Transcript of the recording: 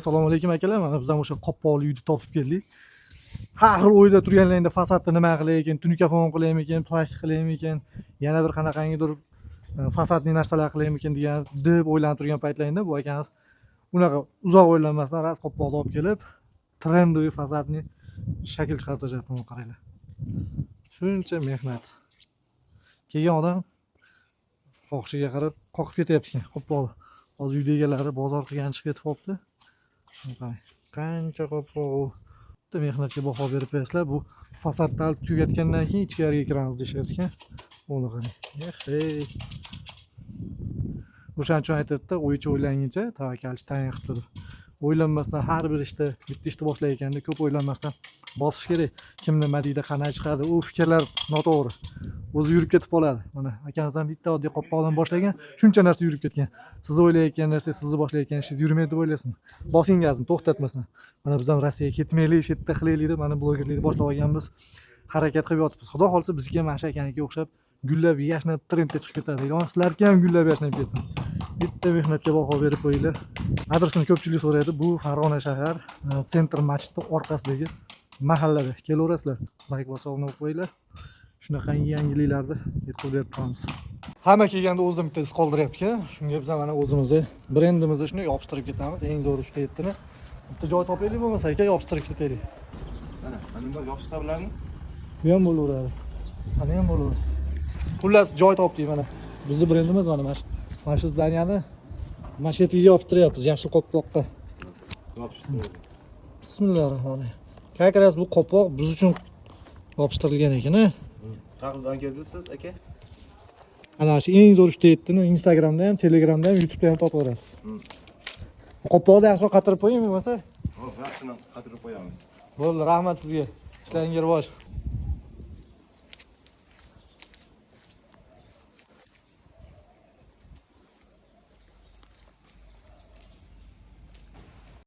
Assalomu alaykum akalar. Mana biz ham o'sha qopqoqli uyni topib keldik. Har xil o'yda turganlaringda fasadni nima qilar ekan, tunikafon qilaymi ekan, plastik qilaymi ekan, yana bir qanaqangidir fasadli narsalar qilaymi ekan degan deb o'ylanib turgan paytlaringda bu akamiz unaqa uzoq o'ylanmasdan ras qopqoqni olib kelib, trendoviy fasadni shakl chiqartirajapti. Buni qaranglar. Shuncha mehnat. Kelgan odam xohishiga qarab qoqib ketyapti ekan qopqoqni. Hozir uyda egalari bozor qilgan chiqib ketib qolibdi. Qancha qopqoq mehnatga baho berib bersizlar. Bu fasadni tugatgandan keyin ichkariga kiramiz deyishyapti ekan. Buni qarang. O'shaning uchun aytadida, o'yicha o'ylanguncha tavakkalchi tayin qilib turib. O'ylanmasdan har bir ishda, bitta ishni boshlayotganda ko'p o'ylanmasdan bosish kerak. Kim nima deydi, qanday chiqadi, u fikrlar noto'g'ri. O'zi yurib ketib qoladi. Mana akamiz ham bitta oddiy qopqoqdan boshlagan, shuncha narsa yurib ketgan. Siz o'ylayotgan narsa, sizni boshlayotgan ishingiz yurmaydi deb o'ylaysiz. Bosing gazni, to'xtatmasdan. Mana biz ham Rossiyaga ketmaylik, shu yerda qilaylik deb mana blogerlikni boshlab olganmiz. Harakat qilib yotibmiz. Xudo xolsa bizga ham mana akaniga o'xshab gullab yashnab trendga chiqib ketadi. Ilon sizlarga ham gullab yashnab ketsin. Bitta mehnatga baho berib qo'yinglar. Adresini ko'pchilik so'raydi. Bu Farg'ona shahar, Sentr masjidi orqasidagi mahallada kelaverasizlar. Like va sovg'a qo'yib qo'yinglar. Shunaqa yangiliklarni yetkazib berib turamiz. Hamma kelganda o'zidan bitta iz qoldiryapti-ku. Shunga biz mana o'zimizni brendimizni shuni yopishtirib ketamiz. Eng zo'r 3 ta 7 ni. Bitta joy topaylik bo'lmasa, aka yopishtirib ketaylik. Mana bunday yopishsa biladimi? Bu ham bo'laveradi. Mana ham bo'laveradi. Xullas joy topdik mana. Bizning brendimiz mana shu zdaniyani mashetiga yopishtiryapmiz, yaxshi qopqoqqa. Yopishtirib. Bismillahirrohmanirrohim. Как раз bu qopqoq biz uchun yopishtirilgan ekan-a. Qayerdan keldingiz siz, aka? Ana shu eng zo'r 3 ta 7 ni Instagramda ham, Telegramda ham, YouTube'da ham topaverasiz. Qopqoqni yaxshiroq qatirib qo'ying bo'lmasa. Hop, yaxshini qatirib qo'yamiz. Bo'ldi, rahmat sizga. Ishlaringiz rivoj.